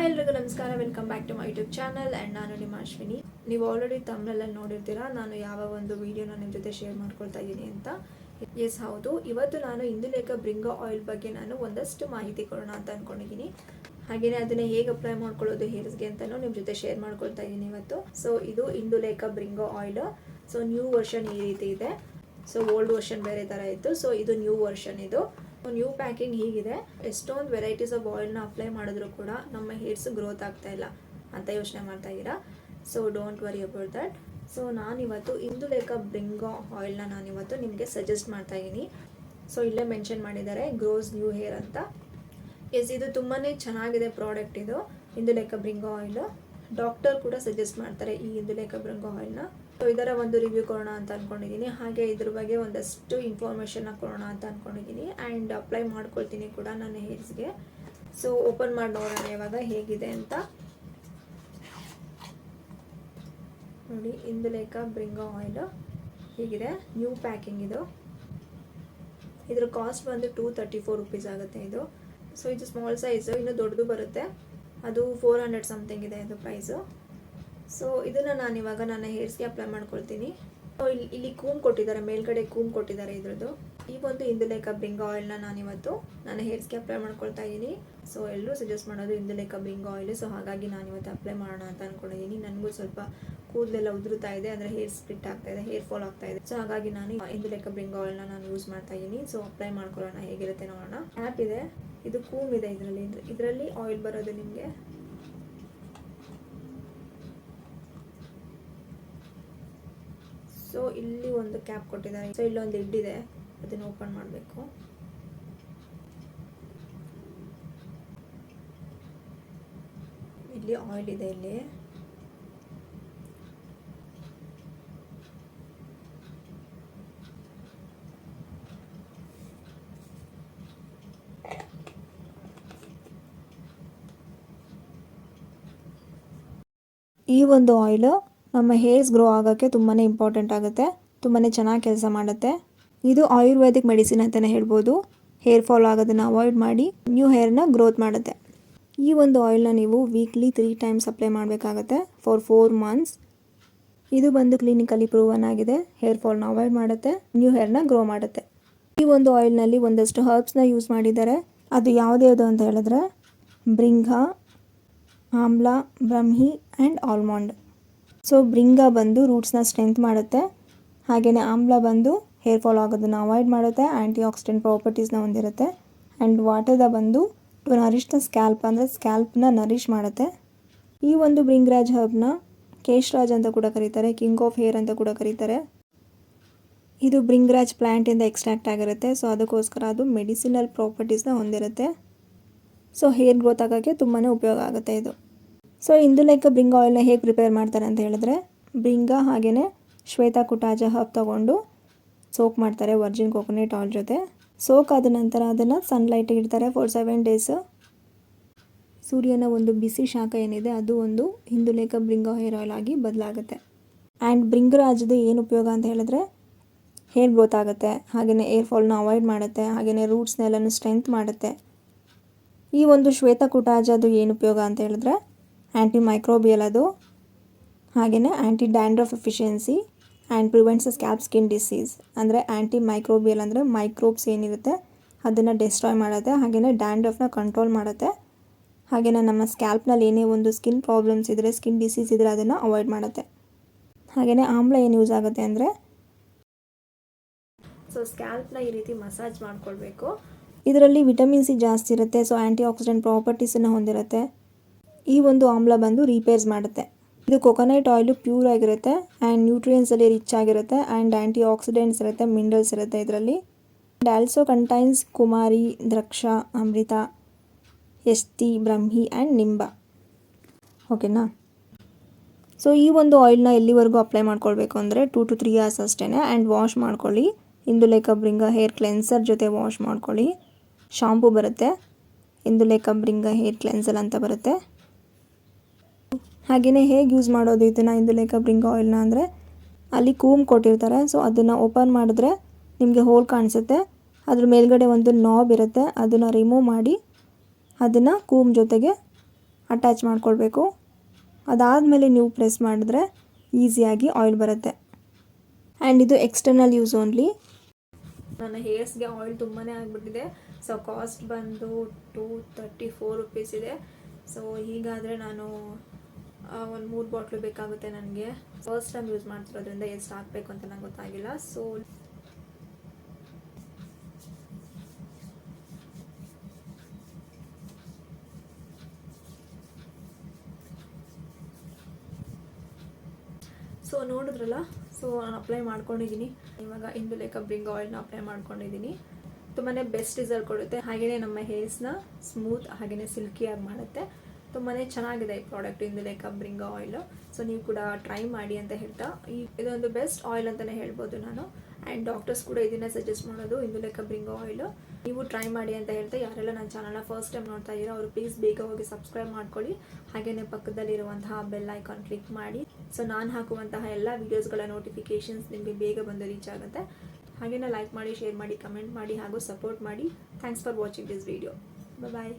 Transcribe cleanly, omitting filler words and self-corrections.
Hi ಎಲ್ರಿಗೂ ನಮಸ್ಕಾರ, welcome back to my YouTube channel and ನಾನು ನಿಮ್ಮ ಅಶ್ವಿನಿ. ನೀವು ಆಲ್ರೆಡಿ ತಮಿಳಲ್ಲಿ ನೋಡಿರ್ತೀರಾ ನಾನು ಯಾವ ಒಂದು ವೀಡಿಯೋನ ನಿಮ್ಮ ಜೊತೆ ಶೇರ್ ಮಾಡ್ಕೊಳ್ತಾ ಇದ್ದೀನಿ ಅಂತ. ಎಸ್ ಹೌದು, ಇವತ್ತು ನಾನು ಇಂದುಲೇಖ ಬ್ರಿಂಗೋ ಆಯಿಲ್ ಬಗ್ಗೆ ನಾನು ಒಂದಷ್ಟು ಮಾಹಿತಿ ಕೊಡೋಣ ಅಂತ ಅಂದ್ಕೊಂಡಿದ್ದೀನಿ. ಹಾಗೆಯೇ ಅದನ್ನು ಹೇಗೆ ಅಪ್ಲೈ ಮಾಡ್ಕೊಳ್ಳೋದು ಹೇರ್ಸ್ಗೆ ಅಂತಲೂ ನಿಮ್ಮ ಜೊತೆ ಶೇರ್ ಮಾಡ್ಕೊಳ್ತಾ ಇದ್ದೀನಿ ಇವತ್ತು. ಸೊ ಇದು Indulekha Bringha oil. So new version ಈ ರೀತಿ ಇದೆ. ಸೊ ಓಲ್ಡ್ ವರ್ಷನ್ ಬೇರೆ ಥರ ಇತ್ತು. ಸೊ ಇದು ನ್ಯೂ ವರ್ಷನ್. ಇದು ನ್ಯೂ ಪ್ಯಾಕಿಂಗ್ ಹೀಗಿದೆ. ಎಷ್ಟೊಂದು ವೆರೈಟೀಸ್ ಆಫ್ ಆಯಿಲ್ನ ಅಪ್ಲೈ ಮಾಡಿದ್ರು ಕೂಡ ನಮ್ಮ ಹೇರ್ಸ್ ಗ್ರೋತ್ ಆಗ್ತಾ ಇಲ್ಲ ಅಂತ ಯೋಚನೆ ಮಾಡ್ತಾ ಇದ್ದೀರಾ. So don't worry about that. So ನಾನಿವತ್ತು ಇಂದುಲೇಖ ಬ್ರಿಂಗೋ ಆಯಿಲ್ನ ನಾನಿವತ್ತು ನಿಮಗೆ ಸಜೆಸ್ಟ್ ಮಾಡ್ತಾ ಇದ್ದೀನಿ. ಸೊ ಇಲ್ಲೇ ಮೆನ್ಷನ್ ಮಾಡಿದ್ದಾರೆ ಗ್ರೋಸ್ ನ್ಯೂ ಹೇರ್ ಅಂತ. ಎಸ್, ಇದು ತುಂಬಾ ಚೆನ್ನಾಗಿದೆ ಪ್ರಾಡಕ್ಟ್. ಇದು ಇಂದುಲೇಖ ಬ್ರಿಂಗೋ ಆಯಿಲ್ ಡಾಕ್ಟರ್ ಕೂಡ ಸಜೆಸ್ಟ್ ಮಾಡ್ತಾರೆ ಈ ಇಂದುಲೇಖ ಬ್ರಿಂಗೋ ಆಯಿಲ್ನ. ಸೊ ಇದರ ಒಂದು ರಿವ್ಯೂ ಕೊಡೋಣ ಅಂತ ಅಂದ್ಕೊಂಡಿದ್ದೀನಿ. ಹಾಗೆ ಇದ್ರ ಬಗ್ಗೆ ಒಂದಷ್ಟು ಇನ್ಫಾರ್ಮೇಷನ್ನ ಕೊಡೋಣ ಅಂತ ಅಂದ್ಕೊಂಡಿದ್ದೀನಿ ಆ್ಯಂಡ್ ಅಪ್ಲೈ ಮಾಡ್ಕೊಳ್ತೀನಿ ಕೂಡ ನನ್ನ ಹೇರ್ಸ್ಗೆ. ಸೊ ಓಪನ್ ಮಾಡಿ ನೋಡೋಣ ಇವಾಗ ಹೇಗಿದೆ ಅಂತ. ನೋಡಿ, ಇಂದುಲೇಖ ಬ್ರಿಂಗೋ ಆಯಿಲ್ ಹೀಗಿದೆ. ನ್ಯೂ ಪ್ಯಾಕಿಂಗ್ ಇದು. ಇದ್ರ ಕಾಸ್ಟ್ ಬಂದು 234 rupees ಆಗುತ್ತೆ ಇದು. ಸೊ ಇದು ಸ್ಮಾಲ್ ಸೈಜು, ಇನ್ನೂ ದೊಡ್ಡದು ಬರುತ್ತೆ. ಅದು 400 ಸಮಥಿಂಗ್ ಇದೆ ಇದು ಪ್ರೈಸು. ಸೊ ಇದನ್ನು ನಾನು ಇವಾಗ ನನ್ನ ಹೇರ್ಸ್ಗೆ ಅಪ್ಲೈ ಮಾಡ್ಕೊಳ್ತೀನಿ. ಸೊ ಇಲ್ಲಿ ಕೂಮ್ ಕೊಟ್ಟಿದ್ದಾರೆ, ಮೇಲ್ಗಡೆ ಕೂಮ್ ಕೊಟ್ಟಿದ್ದಾರೆ ಇದ್ರದ್ದು. ಈ ಒಂದು ಇಂದುಲೇಖ ಬ್ರಿಂಗೋ ಆಯಿಲ್ನ ನಾನಿವತ್ತು ನನ್ನ ಹೇರ್ಸ್ಗೆ ಅಪ್ಲೈ ಮಾಡ್ಕೊಳ್ತಾ ಇದ್ದೀನಿ. ಸೊ ಎಲ್ಲರೂ ಸಜೆಸ್ಟ್ ಮಾಡೋದು ಇಂದುಲೇಖ ಬ್ರಿಂಗೋ ಆಯಿಲ್. ಸೊ ಹಾಗಾಗಿ ನಾನಿವತ್ತು ಅಪ್ಲೈ ಮಾಡೋಣ ಅಂತ ಅಂದ್ಕೊಂಡಿದ್ದೀನಿ. ನನಗೂ ಸ್ವಲ್ಪ ಕೂದಲೆಲ್ಲ ಉದುರುತ್ತಾ ಇದೆ, ಅಂದರೆ ಹೇರ್ ಸ್ಪ್ಲಿಟ್ ಆಗ್ತಾ ಇದೆ, ಹೇರ್ ಫಾಲ್ ಆಗ್ತಾ ಇದೆ. ಸೊ ಹಾಗಾಗಿ ನಾನು ಇಂದುಲೇಖ ಬ್ರಿಂಗೋ ಆಯಿಲ್ನ ನಾನು ಯೂಸ್ ಮಾಡ್ತಾ ಇದ್ದೀನಿ. ಸೊ ಅಪ್ಲೈ ಮಾಡ್ಕೊಳ್ಳೋಣ ಹೇಗಿರುತ್ತೆ ನೋಡೋಣ. ಆ್ಯಪ್ ಇದೆ, ಇದು ಕೂಮ್ ಇದೆ ಇದರಲ್ಲಿ ಆಯಿಲ್ ಬರೋದು ನಿಮಗೆ. ಸೊ ಇಲ್ಲಿ ಒಂದು ಕ್ಯಾಪ್ ಕೊಟ್ಟಿದ್ದಾರೆ. ಸೊ ಇಲ್ಲೊಂದು ಲಿಡ್ ಇದೆ, ಅದನ್ನು ಓಪನ್ ಮಾಡಬೇಕು. ಇಲ್ಲಿ ಆಯಿಲ್ ಇದೆ. ಇಲ್ಲಿ ಈ ಒಂದು ಆಯಿಲ್ ನಮ್ಮ ಹೇರ್ಸ್ ಗ್ರೋ ಆಗೋಕ್ಕೆ ತುಂಬಾ ಇಂಪಾರ್ಟೆಂಟ್ ಆಗುತ್ತೆ, ತುಂಬಾ ಚೆನ್ನಾಗಿ ಕೆಲಸ ಮಾಡುತ್ತೆ. ಇದು ಆಯುರ್ವೇದಿಕ್ ಮೆಡಿಸಿನ್ ಅಂತಲೇ ಹೇಳ್ಬೋದು. ಹೇರ್ ಫಾಲ್ ಆಗೋದನ್ನು ಅವಾಯ್ಡ್ ಮಾಡಿ ನ್ಯೂ ಹೇರ್ನ ಗ್ರೋತ್ ಮಾಡುತ್ತೆ. ಈ ಒಂದು ಆಯಿಲ್ನ ನೀವು ವೀಕ್ಲಿ 3 times ಅಪ್ಲೈ ಮಾಡಬೇಕಾಗತ್ತೆ ಫಾರ್ 4 months. ಇದು ಬಂದು ಕ್ಲಿನಿಕಲಿ ಪ್ರೂವನ್ ಆಗಿದೆ. ಹೇರ್ ಫಾಲ್ನ ಅವಾಯ್ಡ್ ಮಾಡುತ್ತೆ, ನ್ಯೂ ಹೇರ್ನ ಗ್ರೋ ಮಾಡುತ್ತೆ. ಈ ಒಂದು ಆಯಿಲ್ನಲ್ಲಿ ಒಂದಷ್ಟು ಹರ್ಬ್ಸ್ನ ಯೂಸ್ ಮಾಡಿದ್ದಾರೆ. ಅದು ಯಾವುದ್ಯಾವುದು ಅಂತ ಹೇಳಿದ್ರೆ ಬ್ರಿಂಗ, ಆಮ್ಲ, ಬ್ರಹ್ಮಿ ಆ್ಯಂಡ್ ಆಲ್ಮಂಡ್. ಸೊ ಬ್ರಿಂಗ ಬಂದು ರೂಟ್ಸ್ನ ಸ್ಟ್ರೆಂತ್ ಮಾಡುತ್ತೆ. ಹಾಗೆಯೇ ಆಮ್ಲ ಬಂದು ಹೇರ್ ಫಾಲ್ ಆಗೋದನ್ನು ಅವಾಯ್ಡ್ ಮಾಡುತ್ತೆ, ಆ್ಯಂಟಿ ಆಕ್ಸಿಡೆಂಟ್ ಪ್ರಾಪರ್ಟೀಸ್ನ ಹೊಂದಿರುತ್ತೆ. ಆ್ಯಂಡ್ ವಾಟರ್ದ ಬಂದು ಟು ನರಿಶ್ ದ ಸ್ಕ್ಯಾಲ್ಪ್, ಅಂದರೆ ಸ್ಕ್ಯಾಲ್ಪ್ನ ನರಿಶ್ ಮಾಡುತ್ತೆ. ಈ ಒಂದು ಬ್ರಿಂಗ್ರಾಜ್ ಹರ್ಬ್ನ ಕೇಶ್ರಾಜ್ ಅಂತ ಕೂಡ ಕರೀತಾರೆ, ಕಿಂಗ್ ಆಫ್ ಹೇರ್ ಅಂತ ಕೂಡ ಕರೀತಾರೆ. ಇದು ಬ್ರಿಂಗ್ರಾಜ್ ಪ್ಲ್ಯಾಂಟಿಂದ ಎಕ್ಸ್ಟ್ರಾಕ್ಟ್ ಆಗಿರುತ್ತೆ. ಸೊ ಅದಕ್ಕೋಸ್ಕರ ಅದು ಮೆಡಿಸಿನಲ್ ಪ್ರಾಪರ್ಟೀಸ್ನ ಹೊಂದಿರುತ್ತೆ. ಸೊ ಹೇರ್ ಗ್ರೋತ್ ಆಗೋಕ್ಕೆ ತುಂಬಾ ಉಪಯೋಗ ಆಗುತ್ತೆ ಇದು. ಸೊ ಇಂದುಲೇಖ ಬ್ರಿಂಗೋ ಆಯಿಲ್ನ ಹೇಗೆ ಪ್ರಿಪೇರ್ ಮಾಡ್ತಾರೆ ಅಂತ ಹೇಳಿದ್ರೆ, ಬ್ರಿಂಗ ಹಾಗೆಯೇ ಶ್ವೇತಕುಟಾಜ ಹರ್ಬ್ ತೊಗೊಂಡು ಸೋಕ್ ಮಾಡ್ತಾರೆ ವರ್ಜಿನ್ ಕೋಕೋನಟ್ ಆಯಿಲ್ ಜೊತೆ. ಸೋಕ್ ಆದ ನಂತರ ಅದನ್ನು ಸನ್ಲೈಟಿಗೆ ಇಡ್ತಾರೆ ಫಾರ್ 7 days. ಸೂರ್ಯನ ಒಂದು ಬಿಸಿ ಶಾಖ ಏನಿದೆ ಅದು ಒಂದು ಇಂದುಲೇಖ ಬ್ರಿಂಗೋ ಹೇರ್ ಆಯಿಲ್ ಆಗಿ ಬದಲಾಗುತ್ತೆ. ಆ್ಯಂಡ್ ಬ್ರಿಂಗರಾಜದ ಏನು ಉಪಯೋಗ ಅಂತ ಹೇಳಿದ್ರೆ ಹೇರ್ ಗ್ರೋತ್ ಆಗುತ್ತೆ, ಹಾಗೆಯೇ ಏರ್ ಫಾಲ್ನ ಅವಾಯ್ಡ್ ಮಾಡುತ್ತೆ, ಹಾಗೆಯೇ ರೂಟ್ಸ್ನೆಲ್ಲನೂ ಸ್ಟ್ರೆಂತ್ ಮಾಡುತ್ತೆ. ಈ ಒಂದು ಶ್ವೇತಕುಟಾಜದು ಏನು ಉಪಯೋಗ ಅಂತ ಹೇಳಿದ್ರೆ ಆ್ಯಂಟಿ ಮೈಕ್ರೋಬಿಯಲ್ ಅದು, ಹಾಗೆಯೇ anti dandruff efficiency and prevents scalp skin disease. ಅಂದರೆ ಆ್ಯಂಟಿ ಮೈಕ್ರೋಬಿಯಲ್ ಅಂದರೆ ಮೈಕ್ರೋಬ್ಸ್ ಏನಿರುತ್ತೆ ಅದನ್ನು ಡೆಸ್ಟ್ರಾಯ್ ಮಾಡುತ್ತೆ, ಹಾಗೆಯೇ ಡ್ಯಾಂಡ್ರಫ್ನ ಕಂಟ್ರೋಲ್ ಮಾಡುತ್ತೆ, ಹಾಗೆಯೇ ನಮ್ಮ ಸ್ಕ್ಯಾಲ್ಪ್ನಲ್ಲಿ ಏನೇ ಒಂದು ಸ್ಕಿನ್ ಪ್ರಾಬ್ಲಮ್ಸ್ ಇದ್ದರೆ, ಸ್ಕಿನ್ ಡಿಸೀಸ್ ಇದ್ದರೆ ಅದನ್ನು ಅವಾಯ್ಡ್ ಮಾಡುತ್ತೆ. ಹಾಗೆಯೇ ಆಮ್ಲ ಏನು ಯೂಸ್ ಆಗುತ್ತೆ ಅಂದರೆ, ಸೊ ಸ್ಕ್ಯಾಲ್ಪ್ನ ಈ ರೀತಿ ಮಸಾಜ್ ಮಾಡ್ಕೊಳ್ಬೇಕು. ಇದರಲ್ಲಿ ವಿಟಮಿನ್ ಸಿ ಜಾಸ್ತಿ ಇರುತ್ತೆ. ಸೊ ಆ್ಯಂಟಿ ಆಕ್ಸಿಡೆಂಟ್ ಪ್ರಾಪರ್ಟೀಸನ್ನು ಹೊಂದಿರುತ್ತೆ. ಈ ಒಂದು ಆಮ್ಲ ಬಂದು ರೀಪೇರ್ಸ್ ಮಾಡುತ್ತೆ. ಇದು ಕೊಕೊನಟ್ ಆಯಿಲು ಪ್ಯೂರ್ ಆಗಿರುತ್ತೆ ಆ್ಯಂಡ್ ನ್ಯೂಟ್ರಿಯೆಂಟ್ಸಲ್ಲಿ ರಿಚ್ ಆಗಿರುತ್ತೆ ಆ್ಯಂಡ್ ಆ್ಯಂಟಿ ಆಕ್ಸಿಡೆಂಟ್ಸ್ ಇರುತ್ತೆ, ಮಿನರಲ್ಸ್ ಇರುತ್ತೆ ಇದರಲ್ಲಿ. And also contains kumari, draksha, amrita, yashti, brahmi and nimba. ಓಕೆನಾ. ಸೊ ಈ ಒಂದು ಆಯಿಲ್ನ ಎಲ್ಲಿವರೆಗೂ ಅಪ್ಲೈ ಮಾಡ್ಕೊಳ್ಬೇಕು ಅಂದರೆ 2 to 3 hours ಅಷ್ಟೇ. ಆ್ಯಂಡ್ ವಾಶ್ ಮಾಡ್ಕೊಳ್ಳಿ. ಇಂದುಲೇಖ ಬ್ರಿಂಗ ಹೇರ್ ಕ್ಲೆನ್ಸರ್ ಜೊತೆ ವಾಶ್ ಮಾಡ್ಕೊಳ್ಳಿ. ಶಾಂಪೂ ಬರುತ್ತೆ, ಇಂದುಲೇಖ ಬ್ರಿಂಗ ಹೇರ್ ಕ್ಲೆನ್ಸರ್ ಅಂತ ಬರುತ್ತೆ. ಹಾಗೆಯೇ ಹೇಗೆ ಯೂಸ್ ಮಾಡೋದು ಇದನ್ನು ಇಂದುಲೇಖ ಬ್ರಿಂಗೋ ಆಯಿಲ್ನ ಅಂದರೆ, ಅಲ್ಲಿ ಕೂಮ್ ಕೊಟ್ಟಿರ್ತಾರೆ. ಸೊ ಅದನ್ನು ಓಪನ್ ಮಾಡಿದ್ರೆ ನಿಮಗೆ ಹೋಲ್ ಕಾಣಿಸುತ್ತೆ. ಅದ್ರ ಮೇಲ್ಗಡೆ ಒಂದು ನಾಬ್ ಇರುತ್ತೆ, ಅದನ್ನು ರಿಮೂವ್ ಮಾಡಿ ಅದನ್ನು ಕೂಮ್ ಜೊತೆಗೆ ಅಟ್ಯಾಚ್ ಮಾಡ್ಕೊಳ್ಬೇಕು. ಅದಾದಮೇಲೆ ನೀವು ಪ್ರೆಸ್ ಮಾಡಿದ್ರೆ ಈಸಿಯಾಗಿ ಆಯಿಲ್ ಬರುತ್ತೆ. ಆ್ಯಂಡ್ ಇದು ಎಕ್ಸ್ಟರ್ನಲ್ ಯೂಸ್ ಓನ್ಲಿ. ನನ್ನ ಹೇರ್ಸ್ಗೆ ಆಯಿಲ್ ತುಂಬಾ ಆಗಿಬಿಟ್ಟಿದೆ. ಸೊ ಕಾಸ್ಟ್ ಬಂದು 234 ರುಪೀಸ್ ಇದೆ. ಸೊ ಹೀಗಾದರೆ ನಾನು ಒಂದು 3 ಬಾಟ್ಲು ಬೇಕಾಗುತ್ತೆ ನನಗೆ. ಫಸ್ಟ್ ಟೈಮ್ ಯೂಸ್ ಮಾಡ್ತಿರೋದ್ರಿಂದ ಎಷ್ಟು ಹಾಕಬೇಕು ಅಂತ ನಂಗೆ ಗೊತ್ತಾಗಿಲ್ಲ. ಸೊ ನೋಡಿದ್ರಲ್ಲ, ಸೊ ನಾನು ಅಪ್ಲೈ ಮಾಡ್ಕೊಂಡಿದ್ದೀನಿ. ಇವಾಗ ಇಂದುಲೇಖ ಬ್ರಿಂಗ್ ಆಯಿಲ್ನ ಅಪ್ಲೈ ಮಾಡ್ಕೊಂಡಿದ್ದೀನಿ. ತುಂಬಾ ಬೆಸ್ಟ್ ರಿಸಲ್ಟ್ ಕೊಡುತ್ತೆ. ಹಾಗೆಯೇ ನಮ್ಮ ಹೇರ್ಸ್ನ ಸ್ಮೂತ್ ಹಾಗೆಯೇ ಸಿಲ್ಕಿಯಾಗಿ ಮಾಡುತ್ತೆ. ತುಂಬಾ ಚೆನ್ನಾಗಿದೆ ಈ product Indulekha bring oil. So ನೀವು ಕೂಡ ಟ್ರೈ ಮಾಡಿ ಅಂತ ಹೇಳ್ತಾ, ಇದೊಂದು ಬೆಸ್ಟ್ ಆಯಿಲ್ ಅಂತಲೇ ಹೇಳ್ಬೋದು ನಾನು. ಆ್ಯಂಡ್ ಡಾಕ್ಟರ್ಸ್ ಕೂಡ ಇದನ್ನೇ ಸಜೆಸ್ಟ್ ಮಾಡೋದು, ಇಂದುಲೇಖ ಬ್ರಿಂಗ್ ಆಯಿಲ್. ನೀವು ಟ್ರೈ ಮಾಡಿ ಅಂತ ಹೇಳ್ತಾ, ಯಾರೆಲ್ಲ ನನ್ನ ಚಾನಲ್ನ ಫಸ್ಟ್ ಟೈಮ್ ನೋಡ್ತಾ ಇದ್ದೀರಾ ಅವರು ಪ್ಲೀಸ್ ಬೇಗ ಹೋಗಿ ಸಬ್ಸ್ಕ್ರೈಬ್ ಮಾಡ್ಕೊಳ್ಳಿ. ಹಾಗೆಯೇ ಪಕ್ಕದಲ್ಲಿರುವಂತಹ ಬೆಲ್ ಐಕಾನ್ ಕ್ಲಿಕ್ ಮಾಡಿ. ಸೊ ನಾನು ಹಾಕುವಂತಹ ಎಲ್ಲ ವೀಡಿಯೋಸ್ಗಳ ನೋಟಿಫಿಕೇಷನ್ಸ್ ನಿಮಗೆ ಬೇಗ ಬಂದು ರೀಚ್ ಆಗುತ್ತೆ. ಹಾಗೆಯೇ ಲೈಕ್ ಮಾಡಿ, ಶೇರ್ ಮಾಡಿ, ಕಮೆಂಟ್ ಮಾಡಿ ಹಾಗೂ ಸಪೋರ್ಟ್ ಮಾಡಿ. Thanks for watching this video. Bye.